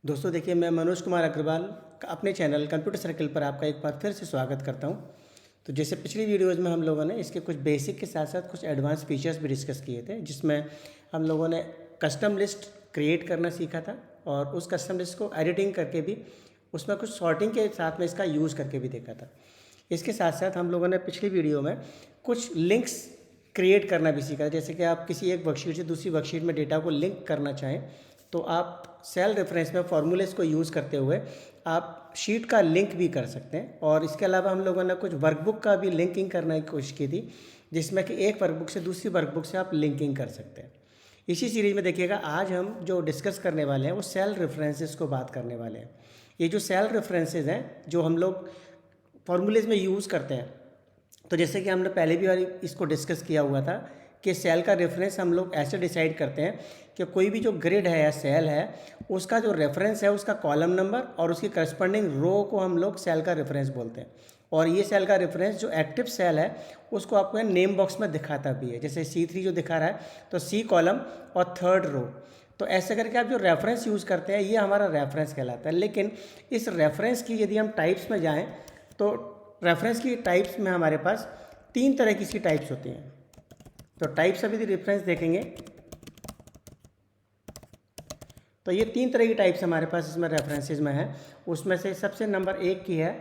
दोस्तों देखिए, मैं मनोज कुमार अग्रवाल अपने चैनल कंप्यूटर सर्कल पर आपका एक बार फिर से स्वागत करता हूं। तो जैसे पिछली वीडियोज़ में हम लोगों ने इसके कुछ बेसिक के साथ साथ कुछ एडवांस फीचर्स भी डिस्कस किए थे, जिसमें हम लोगों ने कस्टम लिस्ट क्रिएट करना सीखा था और उस कस्टम लिस्ट को एडिटिंग करके भी उसमें कुछ सॉर्टिंग के साथ में इसका यूज़ करके भी देखा था। इसके साथ साथ हम लोगों ने पिछली वीडियो में कुछ लिंक्स क्रिएट करना भी सीखा, जैसे कि आप किसी एक वर्कशीट से दूसरी वर्कशीट में डेटा को लिंक करना चाहें तो आप सेल रेफरेंस में फार्मूलेस को यूज़ करते हुए आप शीट का लिंक भी कर सकते हैं। और इसके अलावा हम लोगों ने कुछ वर्कबुक का भी लिंकिंग करने की कोशिश की थी, जिसमें कि एक वर्कबुक से दूसरी वर्कबुक से आप लिंकिंग कर सकते हैं। इसी सीरीज़ में देखिएगा, आज हम जो डिस्कस करने वाले हैं वो सेल रेफरेंसेस को बात करने वाले हैं। ये जो सेल रेफरेंसेस हैं जो हम लोग फार्मूलेज में यूज़ करते हैं, तो जैसे कि हमने पहले भी बार इसको डिस्कस किया हुआ था कि सेल का रेफरेंस हम लोग ऐसे डिसाइड करते हैं कि कोई भी जो ग्रिड है या सेल है उसका जो रेफरेंस है उसका कॉलम नंबर और उसकी करस्पॉन्डिंग रो को हम लोग सेल का रेफरेंस बोलते हैं। और ये सेल का रेफरेंस जो एक्टिव सेल है उसको आपको नेम बॉक्स में दिखाता भी है, जैसे C3 जो दिखा रहा है तो C कॉलम और थर्ड रो। तो ऐसे करके आप जो रेफरेंस यूज़ करते हैं ये हमारा रेफरेंस कहलाता है। लेकिन इस रेफरेंस की यदि हम टाइप्स में जाएँ तो रेफरेंस की टाइप्स में हमारे पास तीन तरह की इसकी टाइप्स होती हैं। तो टाइप्स ऑफ द रेफरेंस देखेंगे तो ये तीन तरह की टाइप्स हमारे पास इसमें रेफरेंसेस में है। उसमें से सबसे नंबर एक की है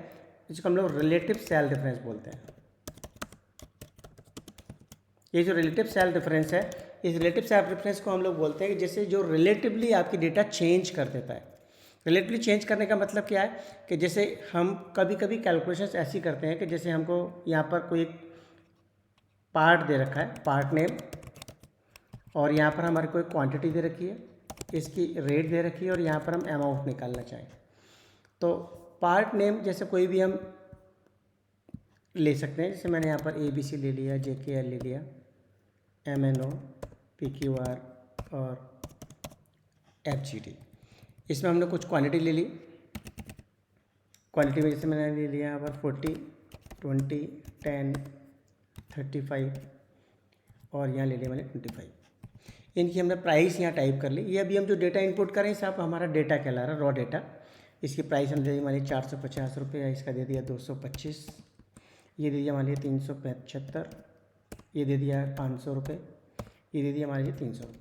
जिसको हम लोग रिलेटिव सेल रेफरेंस बोलते हैं। ये जो रिलेटिव सेल रेफरेंस है, इस रिलेटिव सेल रेफरेंस को हम लोग बोलते हैं कि जैसे जो रिलेटिवली आपकी डेटा चेंज कर देता है। रिलेटिवली चेंज करने का मतलब क्या है कि जैसे हम कभी कभी कैलकुलेशंस ऐसी करते हैं कि जैसे हमको यहाँ पर कोई पार्ट दे रखा है, पार्ट नेम, और यहाँ पर हमारे कोई क्वांटिटी दे रखी है, इसकी रेट दे रखी है और यहाँ पर हम अमाउंट निकालना चाहें तो पार्ट नेम जैसे कोई भी हम ले सकते हैं। जैसे मैंने यहाँ पर ABC ले लिया, JKL ले लिया, MNO, PQR और FGD। इसमें हमने कुछ क्वांटिटी ले ली। क्वांटिटी में जैसे मैंने ले लिया यहाँ पर 40, 20, 10, 35 और यहाँ ले लिया मैंने 25। इनकी हमने प्राइस यहाँ टाइप कर ली। ये अभी हम जो डेटा इनपुट करें सब हमारा डेटा कहला रहा है, रॉ डेटा। इसकी प्राइस हमने दे दी मान ली 450 रुपये, इसका दे दिया 225, ये दे दिया मान लीजिए 375, ये दे दिया 500 रुपये, ये दे दिया मान लीजिए 300 रुपये।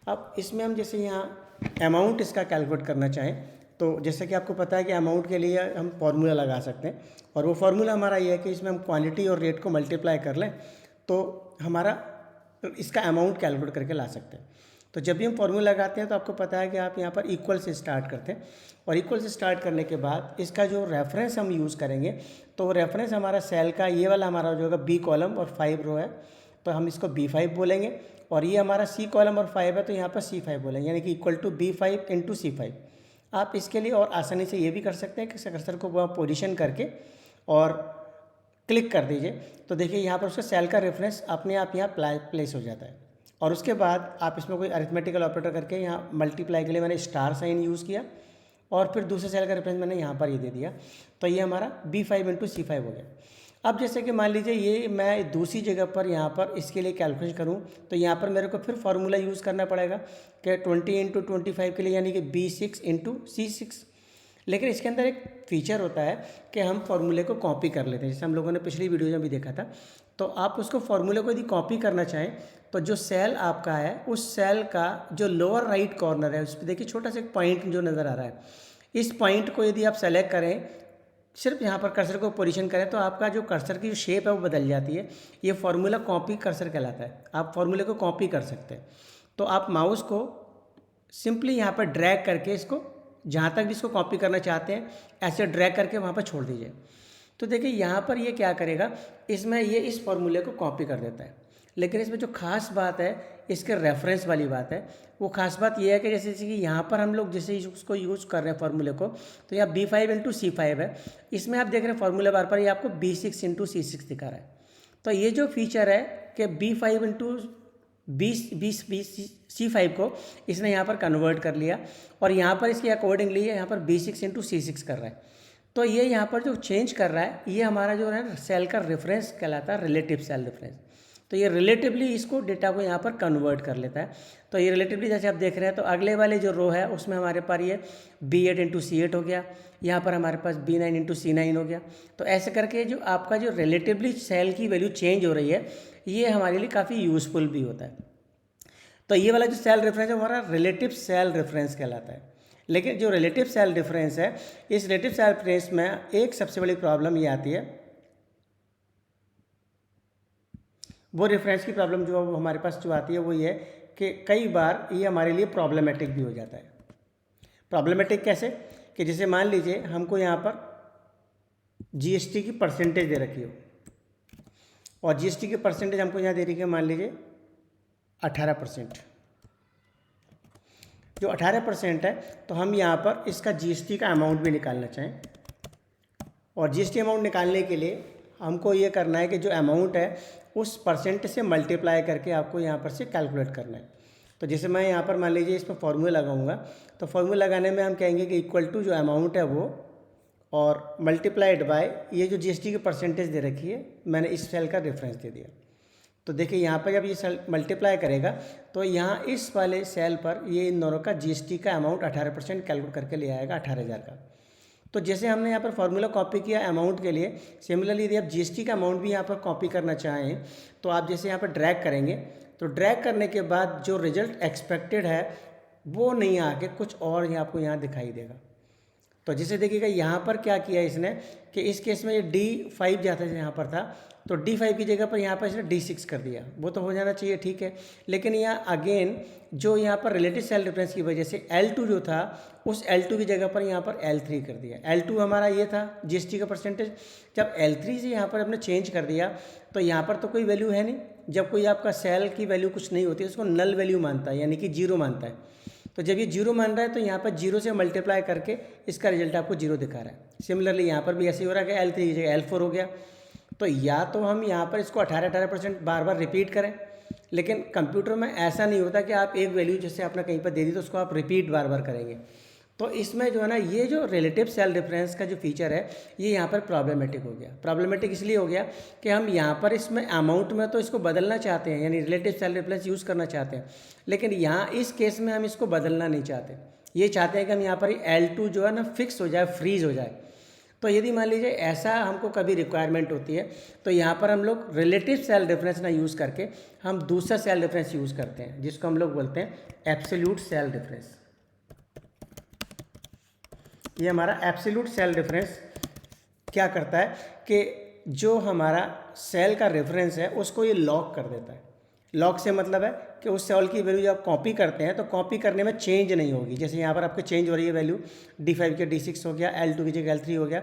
अब इसमें हम जैसे यहाँ अमाउंट इसका कैलकुलेट करना चाहें तो जैसे कि आपको पता है कि अमाउंट के लिए हम फार्मूला लगा सकते हैं, और वो फार्मूला हमारा ये है कि इसमें हम क्वांटिटी और रेट को मल्टीप्लाई कर लें तो हमारा इसका अमाउंट कैलकुलेट करके ला सकते हैं। तो जब भी हम फार्मूला लगाते हैं तो आपको पता है कि आप यहाँ पर इक्वल से स्टार्ट करते हैं, और इक्वल से स्टार्ट करने के बाद इसका जो रेफरेंस हम यूज़ करेंगे तो रेफरेंस हमारा सेल का ये वाला हमारा जो होगा B कॉलम और 5 रो है तो हम इसको B5 बोलेंगे, और ये हमारा C कॉलम और 5 है तो यहाँ पर C5 बोलेंगे, यानी कि equal to B5 into C5। आप इसके लिए और आसानी से ये भी कर सकते हैं कि कर्सर को पोजीशन करके और क्लिक कर दीजिए तो देखिए यहाँ पर उसका सेल का रेफरेंस अपने आप यहाँ प्लेस हो जाता है। और उसके बाद आप इसमें कोई अरिथमेटिकल ऑपरेटर करके यहाँ मल्टीप्लाई के लिए मैंने स्टार साइन यूज़ किया और फिर दूसरे सेल का रेफरेंस मैंने यहाँ पर ये दे दिया, तो ये हमारा B5 इंटू C5 हो गया। अब जैसे कि मान लीजिए ये मैं दूसरी जगह पर यहाँ पर इसके लिए कैलकुलेशन करूँ तो यहाँ पर मेरे को फिर फार्मूला यूज़ करना पड़ेगा कि 20 इंटू 25 के लिए, यानी कि B6 इंटू C6। लेकिन इसके अंदर एक फ़ीचर होता है कि हम फार्मूले को कॉपी कर लेते हैं, जैसे हम लोगों ने पिछली वीडियो में भी देखा था। तो आप उसको फार्मूले को यदि कॉपी करना चाहें तो जो सेल आपका है उस सेल का जो लोअर राइट कॉर्नर है उस पर देखिए छोटा सा एक पॉइंट जो नज़र आ रहा है, इस पॉइंट को यदि आप सेलेक्ट करें, सिर्फ यहाँ पर कर्सर को पोजीशन करें तो आपका जो कर्सर की जो शेप है वो बदल जाती है। ये फार्मूला कॉपी कर्सर कहलाता है। आप फार्मूले को कॉपी कर सकते हैं। तो आप माउस को सिंपली यहाँ पर ड्रैग करके इसको जहाँ तक भी इसको कॉपी करना चाहते हैं ऐसे ड्रैग करके वहाँ पर छोड़ दीजिए। तो देखिए यहाँ पर ये क्या करेगा, इसमें ये इस फार्मूले को कॉपी कर देता है। लेकिन इसमें जो खास बात है इसके रेफरेंस वाली बात है, वो खास बात ये है कि जैसे कि यहाँ पर हम लोग जैसे उसको यूज़ कर रहे हैं फार्मूले को, तो यहाँ B5 इंटू C5 है, इसमें आप देख रहे हैं फार्मूला बार पर ये आपको B6 इंटू C6 दिखा रहा है। तो ये जो फीचर है कि B5 इंटू C5 को इसने यहाँ पर कन्वर्ट कर लिया और यहाँ पर इसके अकॉर्डिंगली यहाँ पर B6 इंटू C6 कर रहा है। तो ये यहाँ पर जो चेंज कर रहा है ये हमारा जो है सेल का रेफरेंस कहलाता है, रिलेटिव सेल रेफरेंस। तो तो ये रिलेटिवली इसको डेटा को यहाँ पर कन्वर्ट कर लेता है। तो ये रिलेटिवली जैसे आप देख रहे हैं, तो अगले वाले जो रो है उसमें हमारे पास ये B8 इंटू C8 हो गया, यहाँ पर हमारे पास B9 इंटू C9 हो गया। तो ऐसे करके जो आपका जो रिलेटिवली सेल की वैल्यू चेंज हो रही है, ये हमारे लिए काफ़ी यूज़फुल भी होता है। तो ये वाला जो सेल रेफरेंस है हमारा रिलेटिव सेल रेफरेंस कहलाता है। लेकिन जो रिलेटिव सेल डिफरेंस है, इस रिलेटिव सेल डिफरेंस में एक सबसे बड़ी प्रॉब्लम ये आती है, वो रेफरेंस की प्रॉब्लम जो हमारे पास जो आती है वो ये है कि कई बार ये हमारे लिए प्रॉब्लमेटिक भी हो जाता है। प्रॉब्लमेटिक कैसे कि जैसे मान लीजिए हमको यहाँ पर जीएसटी की परसेंटेज दे रखी हो, और जीएसटी की परसेंटेज हमको यहाँ दे रखी है मान लीजिए 18%। जो 18% है, तो हम यहाँ पर इसका जीएसटी का अमाउंट भी निकालना चाहें, और जीएसटी अमाउंट निकालने के लिए हमको ये करना है कि जो अमाउंट है उस परसेंट से मल्टीप्लाई करके आपको यहाँ पर से कैलकुलेट करना है। तो जैसे मैं यहाँ पर मान लीजिए इस पर फॉर्मूला लगाऊंगा, तो फॉर्मूला लगाने में हम कहेंगे कि इक्वल टू जो अमाउंट है वो और मल्टीप्लाइड बाय ये जो जीएसटी की परसेंटेज दे रखी है, मैंने इस सेल का रेफरेंस दे दिया। तो देखिए यहाँ पर जब ये सेल मल्टीप्लाई करेगा तो यहाँ इस वाले सेल पर ये इन दोनों का जीएसटी का अमाउंट 18% कैलकुलेट करके ले आएगा 18,000 का। तो जैसे हमने यहाँ पर फॉर्मूला कॉपी किया अमाउंट के लिए, सिमिलरली यदि आप जीएसटी का अमाउंट भी यहाँ पर कॉपी करना चाहें तो आप जैसे यहाँ पर ड्रैग करेंगे, तो ड्रैग करने के बाद जो रिजल्ट एक्सपेक्टेड है वो नहीं आके कुछ और ही आपको यहाँ दिखाई देगा। तो जैसे देखिएगा यहाँ पर क्या किया इसने कि इस केस में ये D5 जाता है यहाँ पर था, तो D5 की जगह पर यहाँ पर इसने D6 कर दिया। वो तो हो जाना चाहिए, ठीक है, लेकिन यहाँ अगेन जो यहाँ पर रिलेटिव सेल डिफरेंस की वजह से L2 जो था उस L2 की जगह पर यहाँ पर L3 कर दिया। L2 हमारा ये था जीएसटी का परसेंटेज, जब L3 से यहाँ पर हमने चेंज कर दिया तो यहाँ पर तो कोई वैल्यू है नहीं। जब कोई आपका सेल की वैल्यू कुछ नहीं होती उसको नल वैल्यू मानता है, यानी कि जीरो मानता है। तो जब ये जीरो मान रहा है तो यहाँ पर जीरो से मल्टीप्लाई करके इसका रिजल्ट आपको जीरो दिखा रहा है। सिमिलरली यहाँ पर भी ऐसे ही हो रहा है कि L3 की जगह L4 हो गया। तो या तो हम यहाँ पर इसको 18% बार बार रिपीट करें, लेकिन कंप्यूटर में ऐसा नहीं होता कि आप एक वैल्यू जैसे आपने कहीं पर दे दी तो उसको आप रिपीट बार बार करेंगे। तो इसमें जो है ना, ये जो रिलेटिव सेल डिफरेंस का जो फीचर है ये यहाँ पर प्रॉब्लमेटिक हो गया। प्रॉब्लमेटिक इसलिए हो गया कि हम यहाँ पर इसमें अमाउंट में तो इसको बदलना चाहते हैं, यानी रिलेटिव सेल डिफरेंस यूज़ करना चाहते हैं, लेकिन यहाँ इस केस में हम इसको बदलना नहीं चाहते। ये चाहते हैं कि हम यहाँ पर L2 जो है ना फिक्स हो जाए, फ्रीज हो जाए। तो यदि मान लीजिए ऐसा हमको कभी रिक्वायरमेंट होती है तो यहाँ पर हम लोग रिलेटिव सेल डिफरेंस ना यूज़ करके हम दूसरा सेल डिफरेंस यूज़ करते हैं, जिसको हम लोग बोलते हैं एब्सोल्यूट सेल डिफरेंस। ये हमारा एब्सोल्यूट सेल डिफरेंस क्या करता है कि जो हमारा सेल का रेफरेंस है उसको ये लॉक कर देता है। लॉक से मतलब है कि उस सेल की वैल्यू जब आप कॉपी करते हैं तो कॉपी करने में चेंज नहीं होगी। जैसे यहाँ पर आपको चेंज हो रही है वैल्यू, D5 के D6 हो गया, L2 की जगह L3 हो गया।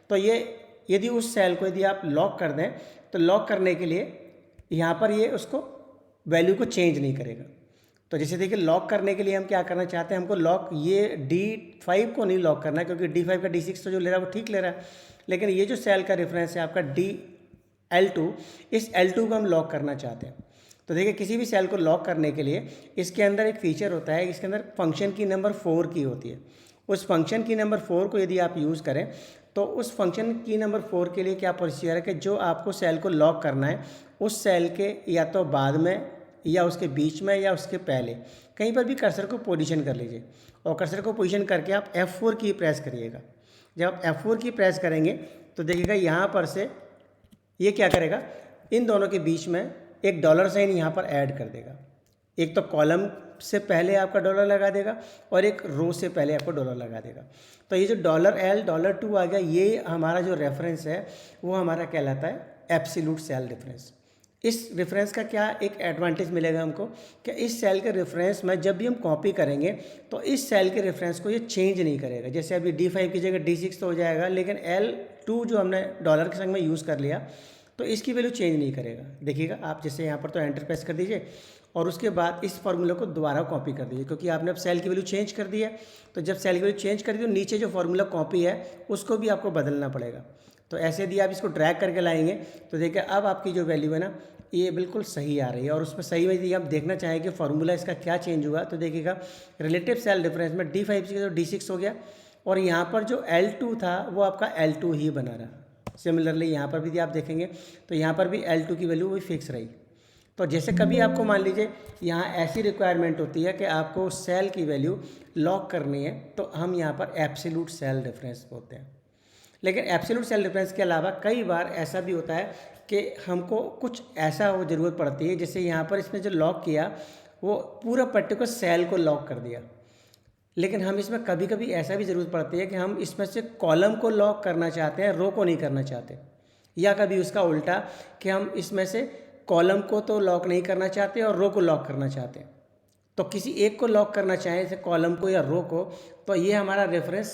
तो ये यदि उस सेल को यदि आप लॉक कर दें तो लॉक करने के लिए यहाँ पर ये उसको वैल्यू को चेंज नहीं करेगा। तो जैसे देखिए लॉक करने के लिए हम क्या करना चाहते हैं, हमको लॉक ये D5 को नहीं लॉक करना है, क्योंकि D5 का D6 तो जो ले रहा है वो ठीक ले रहा है, लेकिन ये जो सेल का रेफरेंस है आपका L2, इस L2 को हम लॉक करना चाहते हैं। तो देखिए किसी भी सेल को लॉक करने के लिए इसके अंदर एक फीचर होता है, इसके अंदर फंक्शन की नंबर 4 की होती है। उस फंक्शन की नंबर 4 को यदि आप यूज़ करें तो उस फंक्शन की नंबर 4 के लिए क्या प्रोसीजर है कि जो आपको सेल को लॉक करना है उस सेल के या तो बाद में या उसके बीच में या उसके पहले कहीं पर भी कर्सर को पोजीशन कर लीजिए, और कर्सर को पोजीशन करके आप F4 की प्रेस करिएगा। जब आप F4 की प्रेस करेंगे तो देखिएगा यहाँ पर से ये क्या करेगा, इन दोनों के बीच में एक डॉलर साइन यहाँ पर ऐड कर देगा। एक तो कॉलम से पहले आपका डॉलर लगा देगा और एक रो से पहले आपको डॉलर लगा देगा। तो ये जो $L $2 आ गया, ये हमारा जो रेफरेंस है वो हमारा कहलाता है एब्सोल्यूट सेल डिफरेंस। इस रेफरेंस का क्या एक एडवांटेज मिलेगा हमको कि इस सेल के रेफरेंस में जब भी हम कॉपी करेंगे तो इस सेल के रेफरेंस को ये चेंज नहीं करेगा। जैसे अभी D5 की जगह D6 तो हो जाएगा, लेकिन L2 जो हमने डॉलर के संग में यूज़ कर लिया तो इसकी वैल्यू चेंज नहीं करेगा। देखिएगा आप जैसे यहाँ पर तो एंटर प्रेस कर दीजिए और उसके बाद इस फार्मूला को दोबारा कॉपी कर दीजिए, क्योंकि आपने अब सेल की वैल्यू चेंज कर दी है। तो जब सेल की वैल्यू चेंज कर दी तो नीचे जो फार्मूला कॉपी है उसको भी आपको बदलना पड़ेगा। तो ऐसे यदि आप इसको ड्रैग करके लाएंगे तो देखिए अब आपकी जो वैल्यू है ना ये बिल्कुल सही आ रही है। और उसमें सही में यदि आप देखना चाहें कि फार्मूला इसका क्या चेंज हुआ तो देखिएगा रिलेटिव सेल डिफरेंस में D5 से तो D6 हो गया, और यहाँ पर जो L2 था वो आपका L2 ही बना रहा। सिमिलरली यहाँ पर भी यदि आप देखेंगे तो यहाँ पर भी L2 की वैल्यू वही फिक्स रही। तो जैसे कभी आपको मान लीजिए यहाँ ऐसी रिक्वायरमेंट होती है कि आपको सेल की वैल्यू लॉक करनी है, तो हम यहाँ पर एब्सोल्यूट सेल डिफरेंस बोलते हैं। लेकिन एब्सोल्यूट सेल डिफरेंस के अलावा कई बार ऐसा भी होता है कि हमको कुछ ऐसा हो ज़रूरत पड़ती है, जैसे यहाँ पर इसमें जो लॉक किया वो पूरा पर्टिकुलर सेल को लॉक कर दिया। लेकिन हम इसमें कभी कभी ऐसा भी ज़रूरत पड़ती है कि हम इसमें से कॉलम को लॉक करना चाहते हैं, रो को नहीं करना चाहते, या कभी उसका उल्टा कि हम इसमें से कॉलम को तो लॉक नहीं करना चाहते और रो को लॉक करना चाहते हैं। तो किसी एक को लॉक करना चाहें, जैसे कॉलम को या रो को, तो ये हमारा रेफरेंस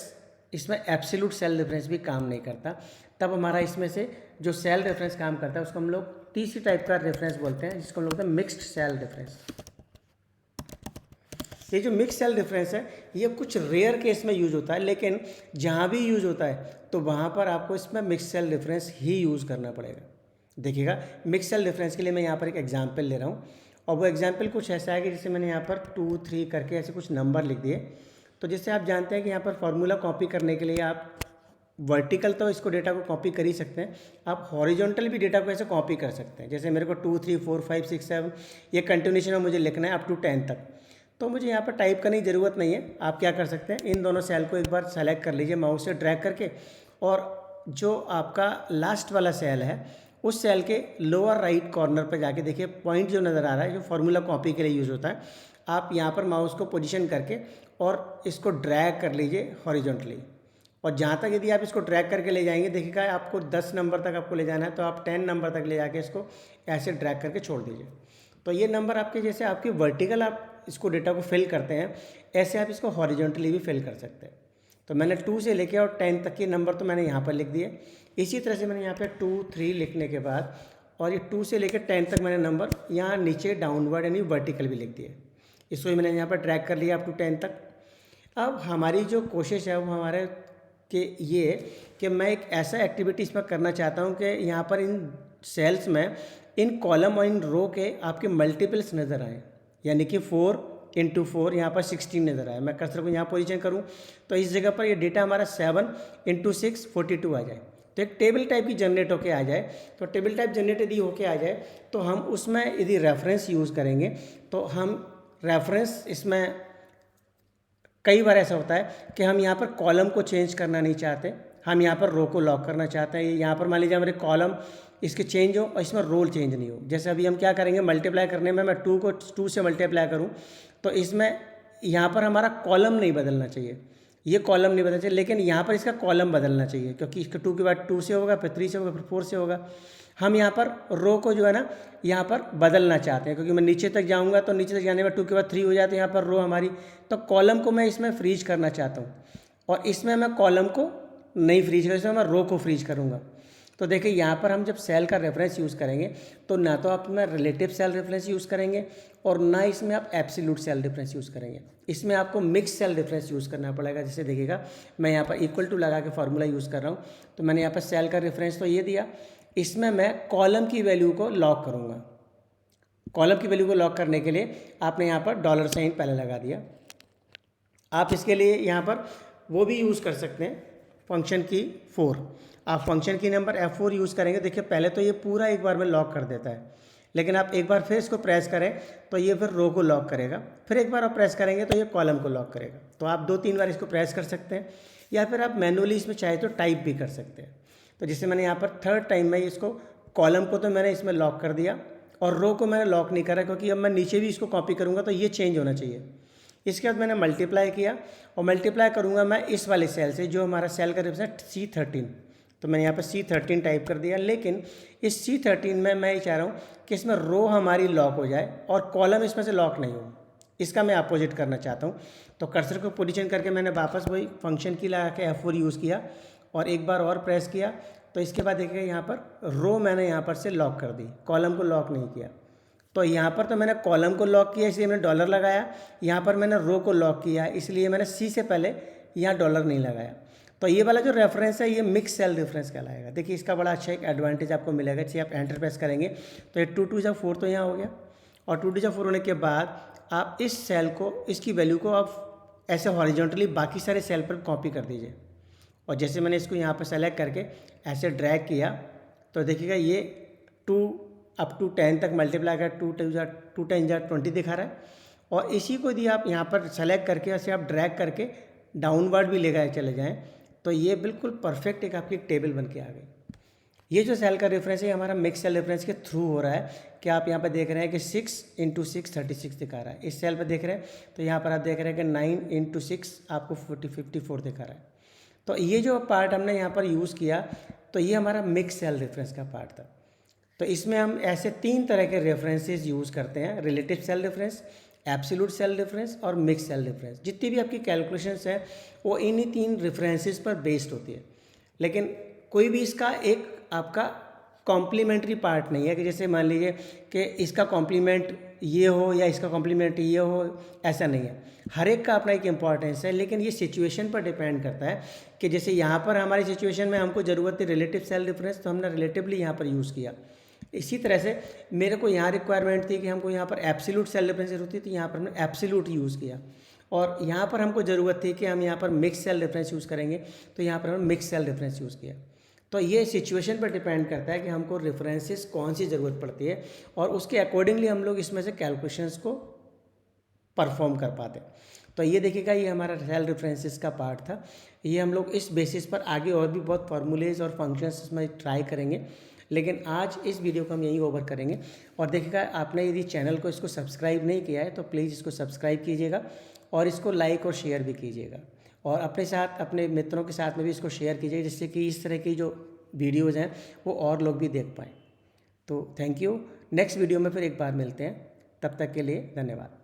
इसमें एब्सोल्यूट सेल रेफरेंस भी काम नहीं करता। तब हमारा इसमें से जो सेल रेफरेंस काम करता है उसको हम लोग तीसरी टाइप का रेफरेंस बोलते हैं, जिसको हम लोग बोलते हैं मिक्स्ड सेल रेफरेंस। ये जो मिक्स सेल डिफरेंस है ये कुछ रेयर केस में यूज़ होता है, लेकिन जहाँ भी यूज़ होता है तो वहाँ पर आपको इसमें मिक्स सेल डिफरेंस ही यूज़ करना पड़ेगा। देखिएगा, मिक्स सेल डिफरेंस के लिए मैं यहाँ पर एक एग्जांपल ले रहा हूँ, और वो एग्जांपल कुछ ऐसा है कि जैसे मैंने यहाँ पर 2 3 करके ऐसे कुछ नंबर लिख दिए। तो जैसे आप जानते हैं कि यहाँ पर फॉर्मूला कॉपी करने के लिए आप वर्टिकल तो इसको डेटा को कॉपी कर ही सकते हैं, आप हॉरिजॉन्टल भी डेटा को ऐसे कॉपी कर सकते हैं। जैसे मेरे को 2 3 4 5 6 7 ये कंटिन्यूशन में मुझे लिखना है अप टू 10 तक, तो मुझे यहाँ पर टाइप करने की ज़रूरत नहीं है। आप क्या कर सकते हैं, इन दोनों सेल को एक बार सेलेक्ट कर लीजिए माउस से ड्रैग करके, और जो आपका लास्ट वाला सेल है उस सेल के लोअर राइट कॉर्नर पर जाके देखिए पॉइंट जो नज़र आ रहा है, जो फार्मूला कॉपी के लिए यूज़ होता है, आप यहाँ पर माउस को पोजीशन करके और इसको ड्रैग कर लीजिए हॉरिजॉन्टली। और जहाँ तक यदि आप इसको ड्रैग करके ले जाएंगे, देखिएगा आपको 10 नंबर तक आपको ले जाना है, तो आप 10 नंबर तक ले जाके इसको ऐसे ड्रैग करके छोड़ दीजिए। तो ये नंबर आपके जैसे आपकी वर्टिकल आप इसको डेटा को फिल करते हैं, ऐसे आप इसको हॉरिजॉन्टली भी फिल कर सकते हैं। तो मैंने 2 से लेके और 10 तक के नंबर तो मैंने यहाँ पर लिख दिए। इसी तरह से मैंने यहाँ पे 2 3 लिखने के बाद और ये 2 से लेकर 10 तक मैंने नंबर यहाँ नीचे डाउनवर्ड यानी वर्टिकल भी लिख दिए। इसको मैंने यहाँ पर ड्रैग कर लिया अप टू 10 तक। अब हमारी जो कोशिश है वो हमारे कि ये कि मैं एक ऐसा एक्टिविटी इसमें करना चाहता हूँ कि यहाँ पर इन सेल्स में इन कॉलम और इन रो के आपके मल्टीपल्स नज़र आए, यानी कि 4 × 4 यहाँ पर 16 नज़र आए। मैं कर्सर को यहाँ पोजीशन करूँ तो इस जगह पर ये डेटा हमारा 7 × 6 42 आ जाए, तो एक टेबल टाइप की जनरेट होके आ जाए। तो टेबल टाइप जनरेट यदि होके आ जाए तो हम उसमें यदि रेफरेंस यूज़ करेंगे, तो हम रेफरेंस इसमें कई बार ऐसा होता है कि हम यहाँ पर कॉलम को चेंज करना नहीं चाहते, हम यहाँ पर रो को लॉक करना चाहते हैं। यहाँ पर मान लीजिए हमारे कॉलम इसके चेंज हो और इसमें रोल चेंज नहीं हो। जैसे अभी हम क्या करेंगे, मल्टीप्लाई करने में मैं 2 को 2 से मल्टीप्लाई करूँ तो इसमें यहाँ पर हमारा कॉलम नहीं बदलना चाहिए, ये कॉलम नहीं बदलना चाहिए, लेकिन यहाँ पर इसका कॉलम बदलना चाहिए, क्योंकि इसका 2 के बाद 2 से होगा, फिर 3 से होगा, फिर 4 से होगा। हम यहाँ पर रो को जो है ना यहाँ पर बदलना चाहते हैं, क्योंकि मैं नीचे तक जाऊँगा तो नीचे तक जाने में 2 के बाद 3 हो जाए तो यहाँ पर रो हमारी, तो कॉलम को मैं इसमें फ्रीज करना चाहता हूँ और इसमें मैं कॉलम को नहीं फ्रीज करूँ, इसमें मैं रो को फ्रीज करूँगा। तो देखिए यहाँ पर हम जब सेल का रेफरेंस यूज़ करेंगे तो ना तो आप में रिलेटिव सेल रेफरेंस यूज़ करेंगे और ना इसमें आप एब्सोल्यूट सेल रेफरेंस यूज़ करेंगे, इसमें आपको मिक्स सेल रेफरेंस यूज़ करना पड़ेगा। जैसे देखिएगा मैं यहाँ पर इक्वल टू लगा के फार्मूला यूज़ कर रहा हूँ, तो मैंने यहाँ पर सेल का रेफरेंस तो ये दिया, इसमें मैं कॉलम की वैल्यू को लॉक करूँगा। कॉलम की वैल्यू को लॉक करने के लिए आपने यहाँ पर $साइन पहले लगा दिया। आप इसके लिए यहाँ पर वो भी यूज़ कर सकते हैं, फंक्शन की 4, आप फंक्शन की नंबर F4 यूज़ करेंगे। देखिए पहले तो ये पूरा एक बार में लॉक कर देता है, लेकिन आप एक बार फिर इसको प्रेस करें तो ये फिर रो को लॉक करेगा, फिर एक बार आप प्रेस करेंगे तो ये कॉलम को लॉक करेगा। तो आप 2-3 बार इसको प्रेस कर सकते हैं, या फिर आप मैनुअली इसमें चाहे तो टाइप भी कर सकते हैं। तो जैसे मैंने यहाँ पर 3rd टाइम में इसको कॉलम को तो मैंने इसमें लॉक कर दिया और रो को मैंने लॉक नहीं करा, क्योंकि अब मैं नीचे भी इसको कॉपी करूँगा तो ये चेंज होना चाहिए। इसके बाद मैंने मल्टीप्लाई किया और मल्टीप्लाई करूँगा मैं इस वाले सेल से, जो हमारा सेल का रिप्रेजेंट C13, तो मैंने यहाँ पर C13 टाइप कर दिया। लेकिन इस C13 में मैं ये चाह रहा हूँ कि इसमें रो हमारी लॉक हो जाए और कॉलम इसमें से लॉक नहीं हो, इसका मैं अपोजिट करना चाहता हूँ। तो कर्सर को पोजीशन करके मैंने वापस वही फंक्शन की लगा के F4 यूज़ किया और एक बार और प्रेस किया। तो इसके बाद देखिए यहाँ पर रो मैंने यहाँ पर से लॉक कर दी, कॉलम को लॉक नहीं किया। तो यहाँ पर तो मैंने कॉलम को लॉक किया इसलिए मैंने $, लगाया, यहाँ पर मैंने रो को लॉक किया इसलिए मैंने C से पहले यहाँ $, नहीं लगाया। तो ये वाला जो रेफरेंस है ये मिक्स सेल रेफरेंस कहलाएगा। देखिए इसका बड़ा अच्छा एक एडवांटेज आपको मिलेगा। जैसे आप एंटर प्रेस करेंगे तो ये 2 2 जा 4 तो यहाँ हो गया, और 2 2 जा 4 होने के बाद आप इस सेल को, इसकी वैल्यू को आप ऐसे हॉरिजॉन्टली बाकी सारे सेल पर कॉपी कर दीजिए। और जैसे मैंने इसको यहाँ पर सेलेक्ट करके ऐसे ड्रैग किया तो देखिएगा ये 2 अप टू 10 तक मल्टीप्लाई कर 2 10 जा 20 दिखा रहा है। और इसी को यदि आप यहाँ पर सेलेक्ट करके ऐसे आप ड्रैग करके डाउनवर्ड भी ले गए चले जाएँ तो ये बिल्कुल परफेक्ट एक आपकी टेबल बन के आ गई। ये जो सेल का रेफरेंस है हमारा मिक्स सेल रेफरेंस के थ्रू हो रहा है कि आप यहाँ पर देख रहे हैं कि 6 × 6 36 दिखा रहा है। इस सेल पर देख रहे हैं तो यहाँ पर आप देख रहे हैं कि 9 × 6 आपको 54 दिखा रहा है। तो ये जो पार्ट हमने यहाँ पर यूज़ किया तो ये हमारा मिक्स सेल रेफरेंस का पार्ट था। तो इसमें हम ऐसे 3 तरह के रेफरेंसेस यूज़ करते हैं, relative cell reference, absolute cell reference और मिक्स सेल रेफरेंस। जितनी भी आपकी कैलकुलेशंस हैं वो इन्हीं 3 रेफरेंसेस पर बेस्ड होती है, लेकिन कोई भी इसका एक आपका कॉम्प्लीमेंट्री पार्ट नहीं है कि जैसे मान लीजिए कि इसका कॉम्प्लीमेंट ये हो या इसका कॉम्प्लीमेंट ये हो, ऐसा नहीं है। हर एक का अपना एक इम्पॉर्टेंस है, लेकिन ये सिचुएशन पर डिपेंड करता है कि जैसे यहाँ पर हमारी सिचुएशन में हमको ज़रूरत थी रिलेटिव सेल रेफरेंस तो हमने रिलेटिवली यहाँ पर यूज़ किया। इसी तरह से मेरे को यहाँ रिक्वायरमेंट थी कि हमको यहाँ पर एब्सोल्यूट सेल रेफरेंस जरूरत थी तो यहाँ पर हमने एब्सोल्यूट यूज़ किया। और यहाँ पर हमको ज़रूरत थी कि हम यहाँ पर मिक्स सेल रेफरेंस यूज़ करेंगे तो यहाँ पर हमने मिक्स सेल रेफरेंस यूज़ किया। तो ये सिचुएशन पर डिपेंड करता है कि हमको रेफरेंसेस कौन सी ज़रूरत पड़ती है और उसके अकॉर्डिंगली हम लोग इसमें से कैलकुलेशंस को परफॉर्म कर पाते। तो ये देखिएगा ये हमारा सेल रेफरेंसेस का पार्ट था। ये हम लोग इस बेसिस पर आगे और भी बहुत फार्मूलेज और फंक्शंस इसमें ट्राई करेंगे, लेकिन आज इस वीडियो को हम यहीं ओवर करेंगे। और देखिएगा आपने यदि चैनल को इसको सब्सक्राइब नहीं किया है तो प्लीज़ इसको सब्सक्राइब कीजिएगा और इसको लाइक और शेयर भी कीजिएगा और अपने साथ अपने मित्रों के साथ में भी इसको शेयर कीजिएगा जिससे कि इस तरह की जो वीडियोज़ हैं वो और लोग भी देख पाएँ। तो थैंक यू। नेक्स्ट वीडियो में फिर एक बार मिलते हैं, तब तक के लिए धन्यवाद।